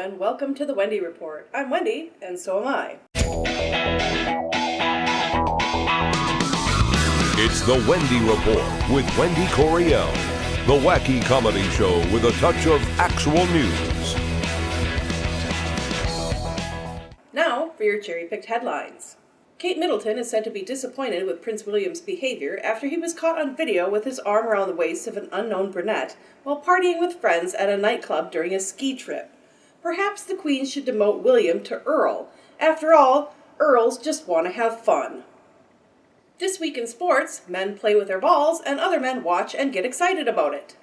and welcome to the Wendy Report. I'm Wendy, and so am I. It's the Wendy Report with Wendy Coriel, the wacky comedy show with a touch of actual news. Now for your cherry-picked headlines. Kate Middleton is said to be disappointed with Prince William's behavior after he was caught on video with his arm around the waist of an unknown brunette while partying with friends at a nightclub during a ski trip. Perhaps the Queen should demote William to Earl. After all, Earls just want to have fun. This week in sports, men play with their balls and other men watch and get excited about it.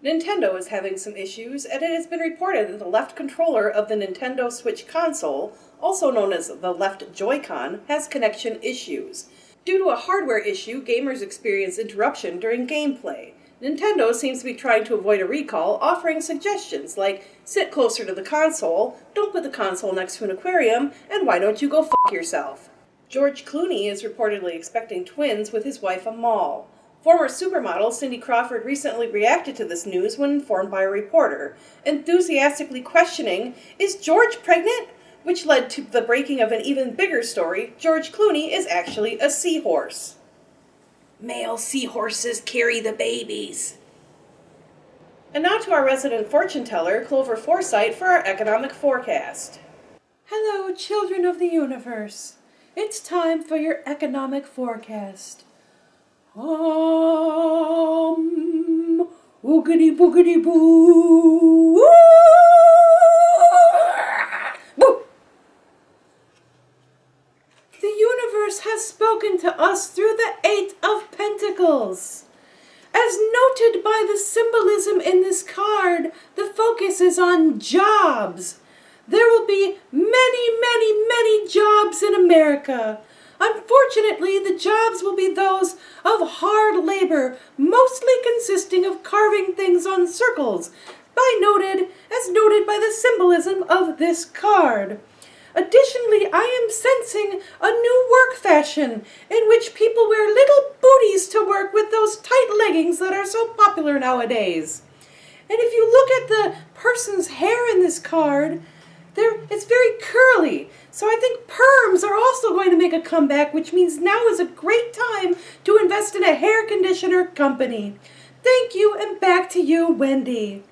Nintendo is having some issues, and it has been reported that the left controller of the Nintendo Switch console, also known as the left Joy-Con, has connection issues. Due to a hardware issue, gamers experience interruption during gameplay. Nintendo seems to be trying to avoid a recall, offering suggestions like sit closer to the console, don't put the console next to an aquarium, and why don't you go f*** yourself. George Clooney is reportedly expecting twins with his wife Amal. Former supermodel Cindy Crawford recently reacted to this news when informed by a reporter, enthusiastically questioning, "Is George pregnant?" which led to the breaking of an even bigger story. George Clooney is actually a seahorse. Male seahorses carry the babies. And now to our resident fortune teller, Clover Forsythe, for our economic forecast. Hello, children of the universe. It's time for your economic forecast. Oogity boogity boo. Boo. The universe has spoken to us through the Eight of Pentacles. As noted by the symbolism in this card, the focus is on jobs. There will be many jobs in America. Unfortunately, the jobs will be those of hard labor, mostly consisting of carving things on circles, as noted by the symbolism of this card. Additionally, I am sensing a new work fashion in which people wear little booties to work with those tight leggings that are so popular nowadays. And if you look at the person's hair in this card, it's very curly, so I think perms are also going to make a comeback, which means now is a great time to invest in a hair conditioner company. Thank you, and back to you, Wendy.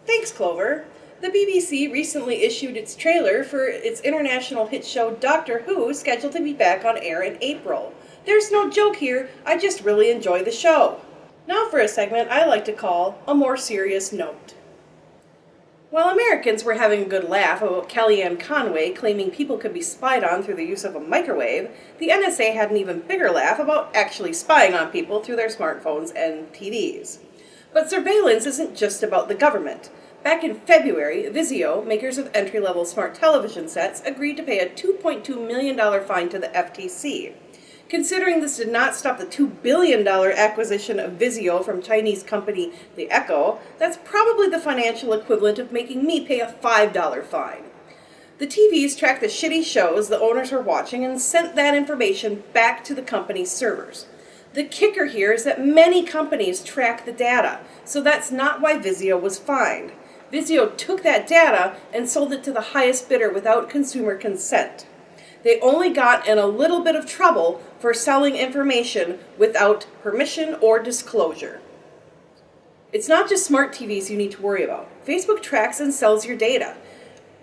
Thanks, Clover. The BBC recently issued its trailer for its international hit show Doctor Who, scheduled to be back on air in April. There's no joke here, I just really enjoy the show. Now for a segment I like to call A More Serious Note. While Americans were having a good laugh about Kellyanne Conway claiming people could be spied on through the use of a microwave, the NSA had an even bigger laugh about actually spying on people through their smartphones and TVs. But surveillance isn't just about the government. Back in February, Vizio, makers of entry-level smart television sets, agreed to pay a $2.2 million fine to the FTC. Considering this did not stop the $2 billion acquisition of Vizio from Chinese company The Echo, that's probably the financial equivalent of making me pay a $5 fine. The TVs tracked the shitty shows the owners were watching and sent that information back to the company's servers. The kicker here is that many companies track the data, so that's not why Vizio was fined. Vizio took that data and sold it to the highest bidder without consumer consent. They only got in a little bit of trouble for selling information without permission or disclosure. It's not just smart TVs you need to worry about. Facebook tracks and sells your data.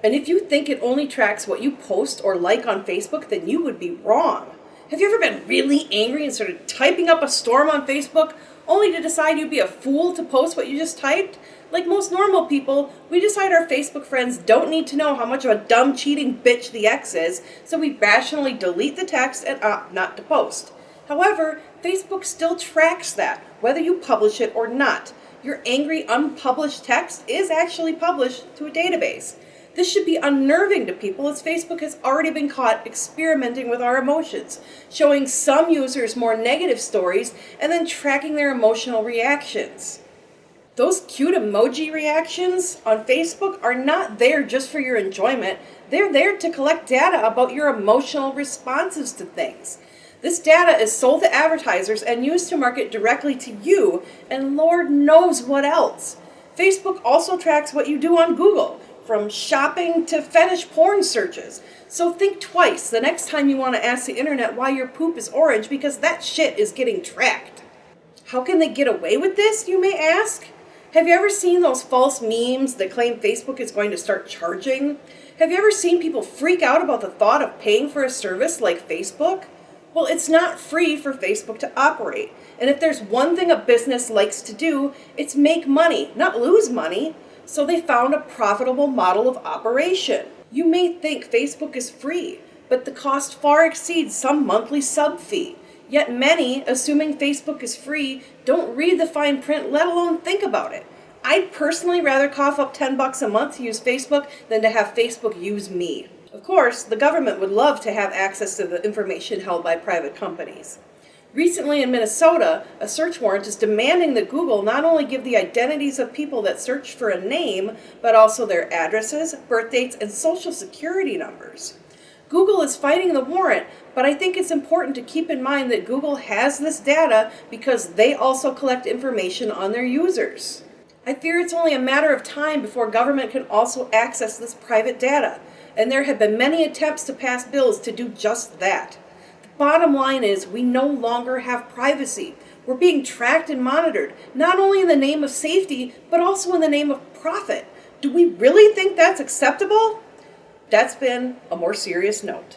And if you think it only tracks what you post or like on Facebook, then you would be wrong. Have you ever been really angry and started typing up a storm on Facebook only to decide you'd be a fool to post what you just typed? Like most normal people, we decide our Facebook friends don't need to know how much of a dumb, cheating bitch the ex is, so we rationally delete the text and opt not to post. However, Facebook still tracks that, whether you publish it or not. Your angry, unpublished text is actually published to a database. This should be unnerving to people, as Facebook has already been caught experimenting with our emotions, showing some users more negative stories and then tracking their emotional reactions. Those cute emoji reactions on Facebook are not there just for your enjoyment. They're there to collect data about your emotional responses to things. This data is sold to advertisers and used to market directly to you, and Lord knows what else. Facebook also tracks what you do on Google. from shopping to fetish porn searches. So think twice the next time you want to ask the internet why your poop is orange, because that shit is getting tracked. How can they get away with this, you may ask? Have you ever seen those false memes that claim Facebook is going to start charging? Have you ever seen people freak out about the thought of paying for a service like Facebook? Well, it's not free for Facebook to operate. And if there's one thing a business likes to do, it's make money, not lose money. So they found a profitable model of operation. You may think Facebook is free, but the cost far exceeds some monthly sub fee. Yet many, assuming Facebook is free, don't read the fine print, let alone think about it. I'd personally rather cough up $10 a month to use Facebook than to have Facebook use me. Of course, the government would love to have access to the information held by private companies. Recently in Minnesota, a search warrant is demanding that Google not only give the identities of people that search for a name, but also their addresses, birth dates, and social security numbers. Google is fighting the warrant, but I think it's important to keep in mind that Google has this data because they also collect information on their users. I fear it's only a matter of time before government can also access this private data, and there have been many attempts to pass bills to do just that. The bottom line is we no longer have privacy. We're being tracked and monitored, not only in the name of safety, but also in the name of profit. Do we really think that's acceptable? That's been a more serious note.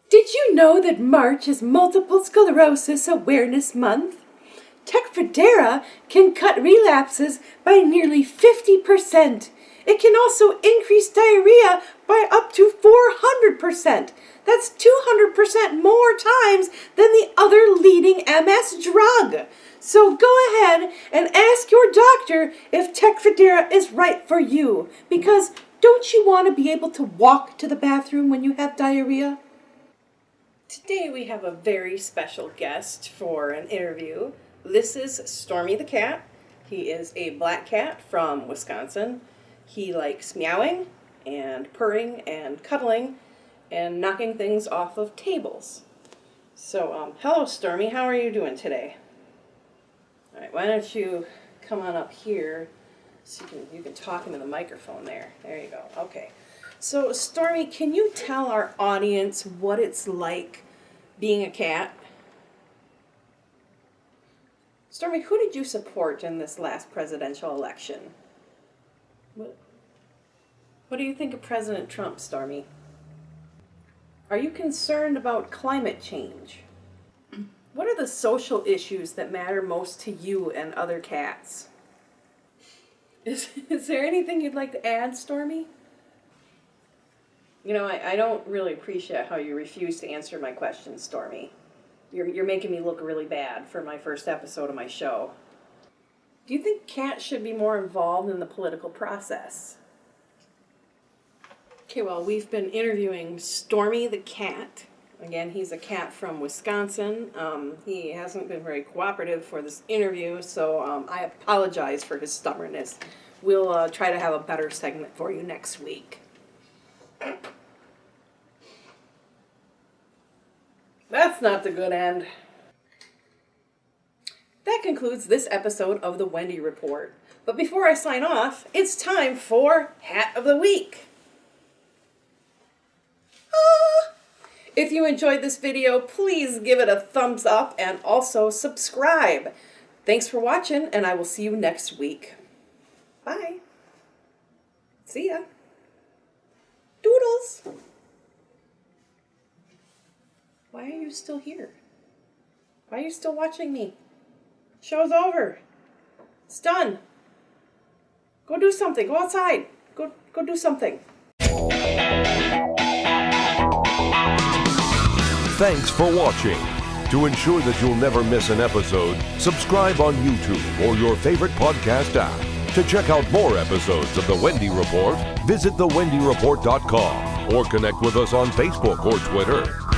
Did you know that March is Multiple Sclerosis Awareness Month? Tecfidera can cut relapses by nearly 50%. It can also increase diarrhea by up to 400%. That's 200% more times than the other leading MS drug. So go ahead and ask your doctor if Tecfidera is right for you, because don't you want to be able to walk to the bathroom when you have diarrhea? Today we have a very special guest for an interview. This is Stormy the cat. He is a black cat from Wisconsin. He likes meowing and purring and cuddling and knocking things off of tables. So, hello Stormy, how are you doing today? All right, why don't you come on up here so you can talk into the microphone there. There you go. Okay. So, Stormy, can you tell our audience what it's like being a cat? Stormy, who did you support in this last presidential election? What do you think of President Trump, Stormy? Are you concerned about climate change? What are the social issues that matter most to you and other cats? Is there anything you'd like to add, Stormy? You know, I don't really appreciate how you refuse to answer my questions, Stormy. You're making me look really bad for my first episode of my show. Do you think cats should be more involved in the political process? Okay, well, we've been interviewing Stormy the cat. Again, he's a cat from Wisconsin. He hasn't been very cooperative for this interview, so I apologize for his stubbornness. We'll try to have a better segment for you next week. That's not the good end. That concludes this episode of the Wendy Report. But before I sign off, it's time for Hat of the Week. If you enjoyed this video, please give it a thumbs up and also subscribe. Thanks for watching, and I will see you next week. Bye. See ya. Doodles. Why are you still here? Why are you still watching me? Show's over. It's done. Go do something. Go outside. Go do something. Thanks for watching. To ensure that you'll never miss an episode, subscribe on YouTube or your favorite podcast app. To check out more episodes of The Wendy Report, visit thewendyreport.com or connect with us on Facebook or Twitter.